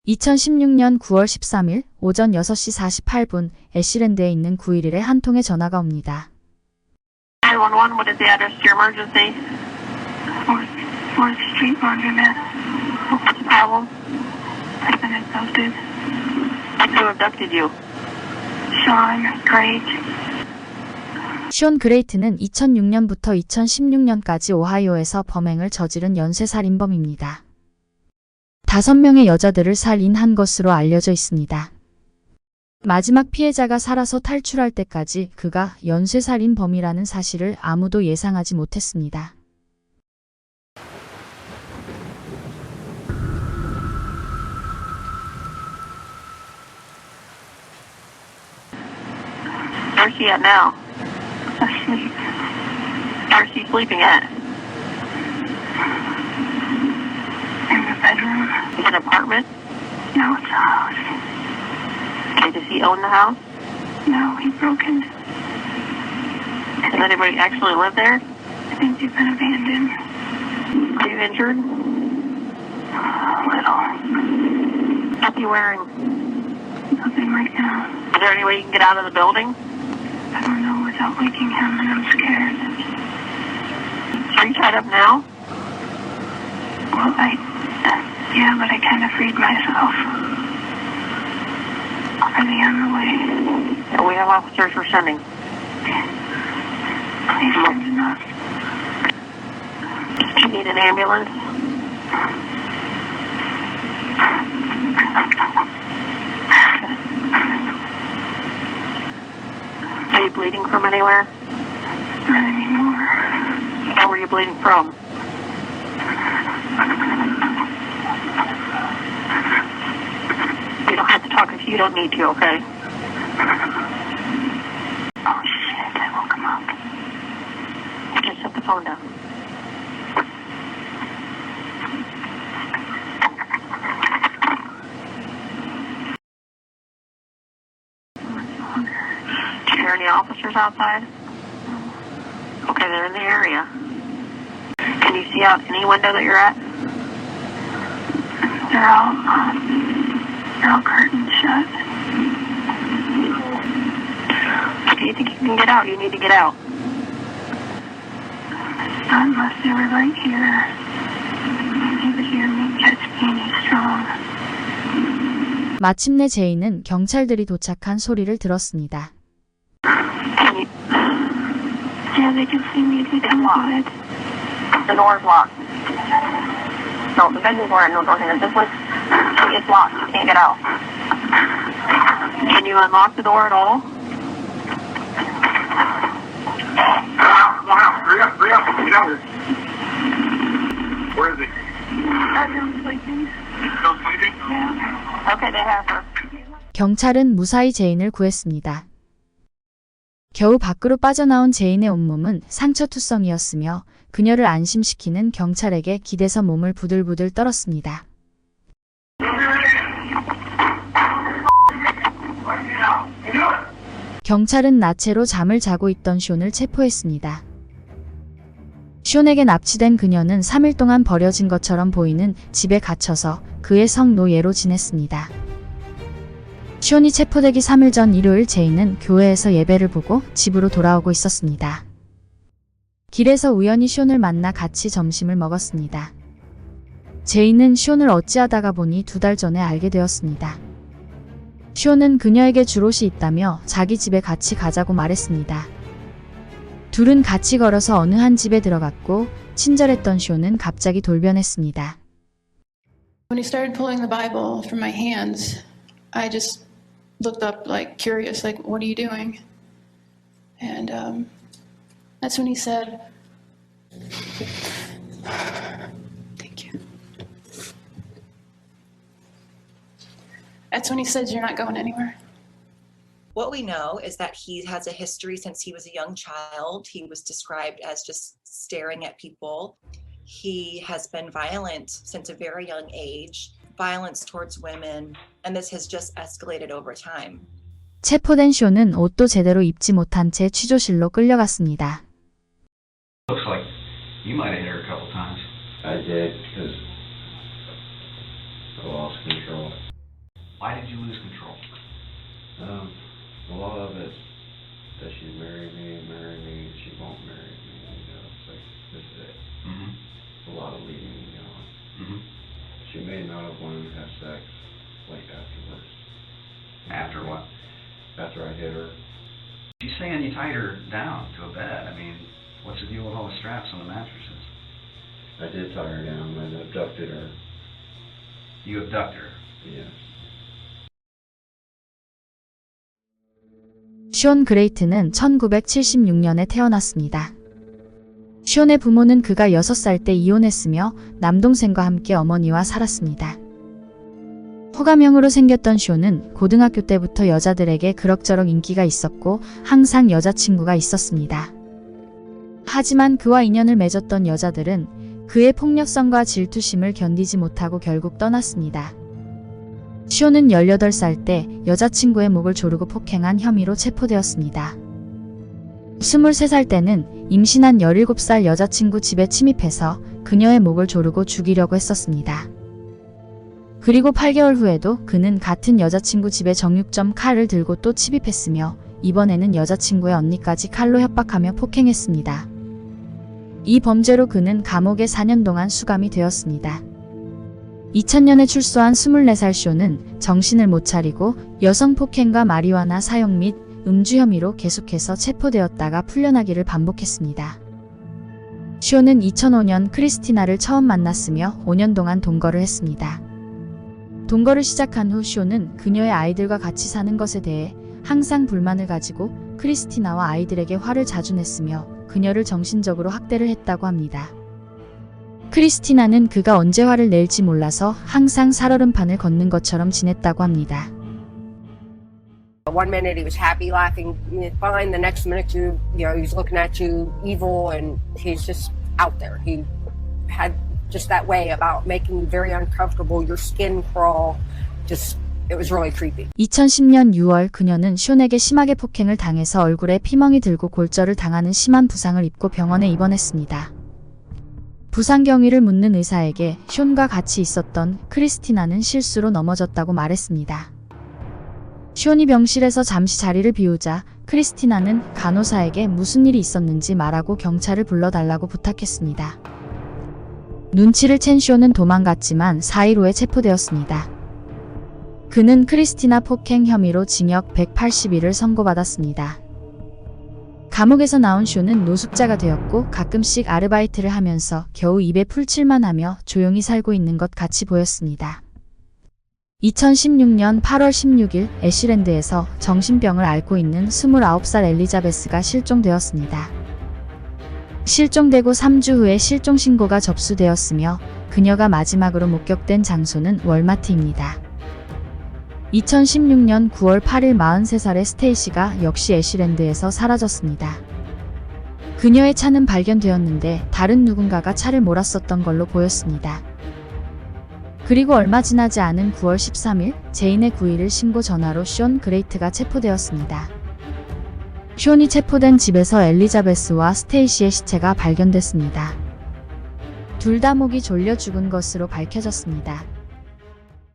2016년 9월 13일 오전 6시 48분 애쉬랜드에 있는 911에 한 통의 전화가 옵니다. 911, what is the address to your emergency? 4th Street Laundromat. What's the problem? I've been abducted. Who abducted you? Sean Great. 숀 그레이트는 2006년부터 2016년까지 오하이오에서 범행을 저지른 연쇄살인범입니다. 5명의 여자들을 살인한 것으로 알려져 있습니다. 마지막 피해자가 살아서 탈출할 때까지 그가 연쇄살인범이라는 사실을 아무도 예상하지 못했습니다. Where's she at now? Asleep. Where's she sleeping at? In the bedroom. Is it an apartment? No, it's a house. Okay, does he own the house? No, he broke into. Does anybody actually live there? I think they've been abandoned. Are you injured? A little. What are you wearing? Nothing right now. Is there any way you can get out of the building? I don't know without waking him, and I'm scared. Are you tied up now? Well, yeah, but I kind of freed myself. Are they on the way? Yeah, we have officers we're sending. Please send enough. Do you need an ambulance? Are you bleeding from anywhere? Not anymore. Where were you bleeding from? You don't have to talk if you don't need to, okay? Oh, shit, I woke him up. Just set the phone down. Do you hear any officers outside? Okay, they're in the area. Can you see out any window that you're at? They're all curtains shut. If you think you can get out, you need to get out. Not unless they were right here. He would hear me, catch me, and he's strong. 마침내 제이는 경찰들이 도착한 소리를 들었습니다. Can you... Yeah, they can see me. They come to it. The door's locked. No, the bedroom door and no door in. This one, it's locked. You can't get out. Can you unlock the door at all? Hurry up, get out here. Where is he? Bedroom sleeping. Still sleeping? Yeah. Okay, they have her. 경찰은 무사히 제인을 구했습니다. 겨우 밖으로 빠져나온 제인의 온몸은 상처투성이었으며 그녀를 안심시키는 경찰에게 기대서 몸을 부들부들 떨었습니다. 경찰은 나체로 잠을 자고 있던 숀을 체포했습니다. 숀에게 납치된 그녀는 3일 동안 버려진 것처럼 보이는 집에 갇혀서 그의 성노예로 지냈습니다. 숀이 체포되기 3일 전 일요일 제이는 교회에서 예배를 보고 집으로 돌아오고 있었습니다. 길에서 우연히 숀을 만나 같이 점심을 먹었습니다. 제이는 숀을 어찌하다가 보니 2달 전에 알게 되었습니다. 숀은 그녀에게 줄 옷이 있다며 자기 집에 같이 가자고 말했습니다. 둘은 같이 걸어서 어느 한 집에 들어갔고 친절했던 숀은 갑자기 돌변했습니다. When he started pulling the Bible from my hands, I just looked up like curious, like, what are you doing? And that's when he said, thank you. That's when he said, you're not going anywhere. What we know is that he has a history since he was a young child. He was described as just staring at people. He has been violent since a very young age, violence towards women, and this has just escalated over time. 체포된 숀은 옷도 제대로 입지 못한 채 취조실로 끌려갔습니다. Looks like you might have hit her a couple times. I did, because I lost control. Why did you lose control? A lot of it that she marry me, she won't marry me, it's like, this is it. Mm-hmm. A lot of leading me on. Mm-hmm. She may not have wanted to have sex, like, afterwards. After what? After I hit her. She's saying you tied her down to a bed. I mean, what's the deal with all the straps on the mattresses? I did tie her down, I abducted her, You abducted her. yes. 쇼 그레이트는 1976년에 태어났습니다. 쇼의 부모는 그가 6살 때 이혼했으며 남동생과 함께 어머니와 살았습니다. 호감형으로 생겼던 쇼는 고등학교 때부터 여자들에게 그럭저럭 인기가 있었고 항상 여자친구가 있었습니다. 하지만 그와 인연을 맺었던 여자들은 그의 폭력성과 질투심을 견디지 못하고 결국 떠났습니다. 쇼는 18살 때 여자친구의 목을 조르고 폭행한 혐의로 체포되었습니다. 23살 때는 임신한 17살 여자친구 집에 침입해서 그녀의 목을 조르고 죽이려고 했었습니다. 그리고 8개월 후에도 그는 같은 여자친구 집에 정육점 칼을 들고 또 침입했으며 이번에는 여자친구의 언니까지 칼로 협박하며 폭행했습니다. 이 범죄로 그는 감옥에 4년 동안 수감이 되었습니다. 2000년에 출소한 24살 쇼는 정신을 못 차리고 여성 폭행과 마리화나 사용 및 음주 혐의로 계속해서 체포되었다가 풀려나기를 반복했습니다. 쇼는 2005년 크리스티나를 처음 만났으며 5년 동안 동거를 했습니다. 동거를 시작한 후 쇼는 그녀의 아이들과 같이 사는 것에 대해 항상 불만을 가지고 크리스티나와 아이들에게 화를 자주 냈으며 그녀를 정신적으로 학대를 했다고 합니다. 크리스티나는 그가 언제 화를 낼지 몰라서 항상 살얼음판을 걷는 것처럼 지냈다고 합니다. One minute he was happy, laughing, fine. The next minute, he's looking at you evil, and he's just out there. He had just that way about making you very uncomfortable. Your skin crawl. It was really creepy. 2010년 6월 그녀는 쇼에게 심하게 폭행을 당해서 얼굴에 피멍이 들고 골절을 당하는 심한 부상을 입고 병원에 입원했습니다. 부상 경위를 묻는 의사에게 쇼과 같이 있었던 크리스티나는 실수로 넘어졌다고 말했습니다. 쇼이 병실에서 잠시 자리를 비우자 크리스티나는 간호사에게 무슨 일이 있었는지 말하고 경찰을 불러달라고 부탁했습니다. 눈치를 챈 쇼는 도망갔지만 4일 후에 체포되었습니다. 그는 크리스티나 폭행 혐의로 징역 180일을 선고받았습니다. 감옥에서 나온 쇼는 노숙자가 되었고 가끔씩 아르바이트를 하면서 겨우 입에 풀칠만 하며 조용히 살고 있는 것 같이 보였습니다. 2016년 8월 16일 애쉬랜드에서 정신병을 앓고 있는 29살 엘리자베스가 실종되었습니다. 실종되고 3주 후에 실종 신고가 접수되었으며 그녀가 마지막으로 목격된 장소는 월마트입니다. 2016년 9월 8일 43살의 스테이시가 역시 애쉬랜드에서 사라졌습니다. 그녀의 차는 발견되었는데 다른 누군가가 차를 몰았었던 걸로 보였습니다. 그리고 얼마 지나지 않은 9월 13일 제인의 9.11 신고 전화로 쇼 그레이트가 체포되었습니다. 쇼이 체포된 집에서 엘리자베스와 스테이시의 시체가 발견됐습니다. 둘 다 목이 졸려 죽은 것으로 밝혀졌습니다.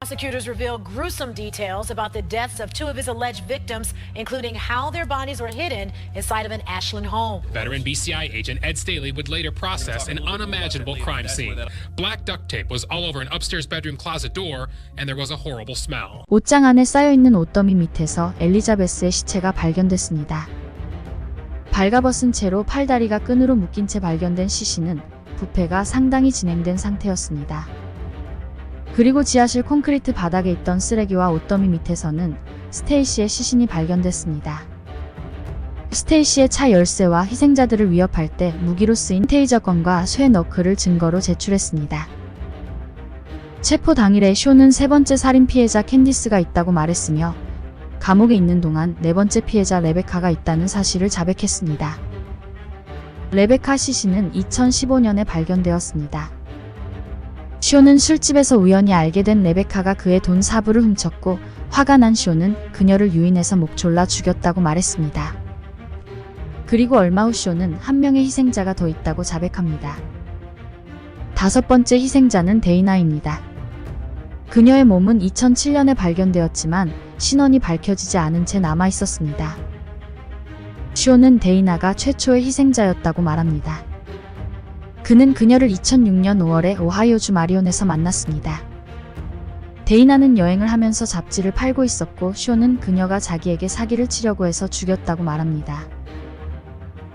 Prosecutors reveal gruesome details about the deaths of two of his alleged victims, including how their bodies were hidden inside of an Ashland home. Veteran BCI agent Ed Staley would later process an unimaginable crime scene. Black duct tape was all over an upstairs bedroom closet door, and there was a horrible smell. 옷장 안에 쌓여있는 옷더미 밑에서 엘리자베스의 시체가 발견됐습니다. 발가벗은 채로 팔다리가 끈으로 묶인 채 발견된 시신은 부패가 상당히 진행된 상태였습니다. 그리고 지하실 콘크리트 바닥에 있던 쓰레기와 옷더미 밑에서는 스테이시의 시신이 발견됐습니다. 스테이시의 차 열쇠와 희생자들을 위협할 때 무기로 쓰인 테이저건과 쇠 너클을 증거로 제출했습니다. 체포 당일에 쇼는 세 번째 살인 피해자 캔디스가 있다고 말했으며 감옥에 있는 동안 네 번째 피해자 레베카가 있다는 사실을 자백했습니다. 레베카 시신은 2015년에 발견되었습니다. 쇼는 술집에서 우연히 알게 된 레베카가 그의 돈 사부를 훔쳤고 화가 난 쇼는 그녀를 유인해서 목 졸라 죽였다고 말했습니다. 그리고 얼마 후 쇼는 한 명의 희생자가 더 있다고 자백합니다. 다섯 번째 희생자는 데이나입니다. 그녀의 몸은 2007년에 발견되었지만 신원이 밝혀지지 않은 채 남아 있었습니다. 쇼는 데이나가 최초의 희생자였다고 말합니다. 그는 그녀를 2006년 5월에 오하이오주 마리온에서 만났습니다. 데이나는 여행을 하면서 잡지를 팔고 있었고 쇼는 그녀가 자기에게 사기를 치려고 해서 죽였다고 말합니다.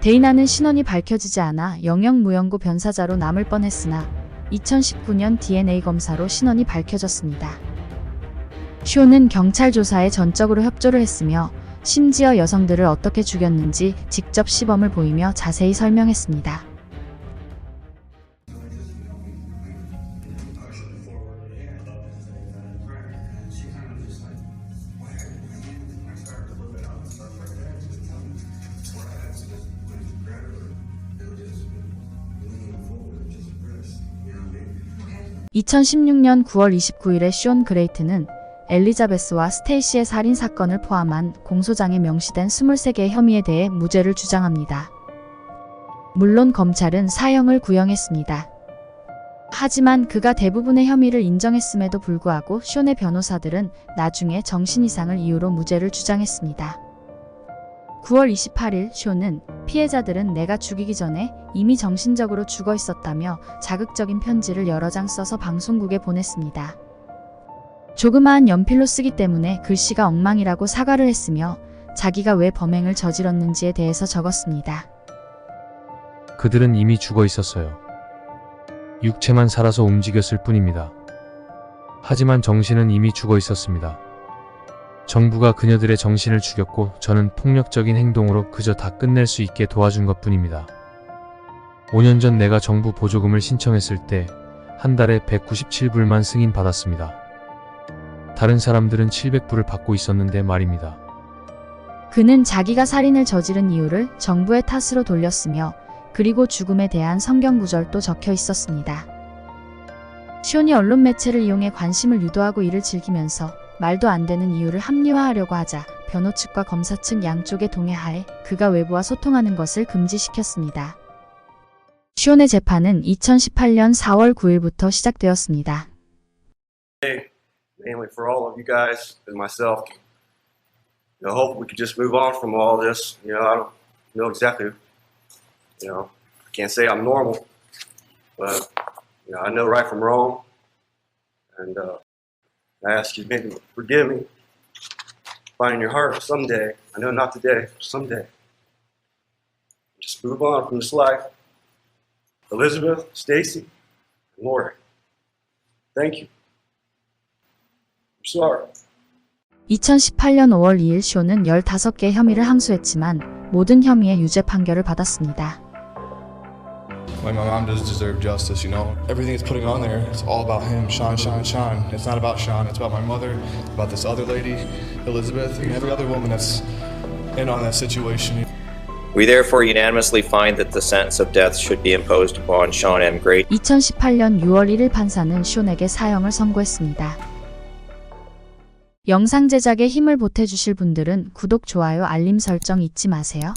데이나는 신원이 밝혀지지 않아 영영무영고 변사자로 남을 뻔했으나 2019년 DNA 검사로 신원이 밝혀졌습니다. 쇼는 경찰 조사에 전적으로 협조를 했으며 심지어 여성들을 어떻게 죽였는지 직접 시범을 보이며 자세히 설명했습니다. (2016년 9월 29일에) 쇼온 그레이트는 엘리자베스와 스테이시의 살인 사건을 포함한 공소장에 명시된 23개의 혐의에 대해 무죄를 주장합니다. 물론 검찰은 사형을 구형했습니다. 하지만 그가 대부분의 혐의를 인정했음에도 불구하고 쇼의 변호사들은 나중에 정신 이상을 이유로 무죄를 주장했습니다. 9월 28일 쇼는 피해자들은 내가 죽이기 전에 이미 정신적으로 죽어 있었다며 자극적인 편지를 여러 장 써서 방송국에 보냈습니다. 조그마한 연필로 쓰기 때문에 글씨가 엉망이라고 사과를 했으며 자기가 왜 범행을 저질렀는지에 대해서 적었습니다. 그들은 이미 죽어 있었어요. 육체만 살아서 움직였을 뿐입니다. 하지만 정신은 이미 죽어 있었습니다. 정부가 그녀들의 정신을 죽였고 저는 폭력적인 행동으로 그저 다 끝낼 수 있게 도와준 것뿐입니다. 5년 전 내가 정부 보조금을 신청했을 때 한 달에 197불만 승인받았습니다. 다른 사람들은 700불을 받고 있었는데 말입니다. 그는 자기가 살인을 저지른 이유를 정부의 탓으로 돌렸으며 그리고 죽음에 대한 성경 구절도 적혀 있었습니다. 쇼니 언론 매체를 이용해 관심을 유도하고 이를 즐기면서 말도 안 되는 이유를 합리화하려고 하자 변호 측과 검사 측 양쪽의 동의하에 그가 외부와 소통하는 것을 금지시켰습니다. 쇼의 재판은 2018년 4월 9일부터 시작되었습니다. Mainly for all of you guys and myself. I hope we could just move on from all this. I don't know exactly. I can't say I'm normal, but I know right from wrong. And I ask you to maybe forgive me. Find in your heart someday. I know not today, someday. Just move on from this life. Elizabeth, Stacy, and Lori. Thank you. I'm sorry. 2018년 5월 2일 쇼는 15개의 혐의를 항소했지만 모든 혐의의 유죄 판결을 받았습니다. Like my mom does deserve justice, Everything it's putting on there, it's all about him, Sean. It's not about Sean, it's about my mother, about this other lady, Elizabeth, and every other woman that's in on that situation. We therefore unanimously find that the sentence of death should be imposed upon Sean M. Gray. 2018년 6월 1일 판사는 쇼에게 사형을 선고했습니다. 영상 제작에 힘을 보태주실 분들은 구독, 좋아요, 알림 설정 잊지 마세요.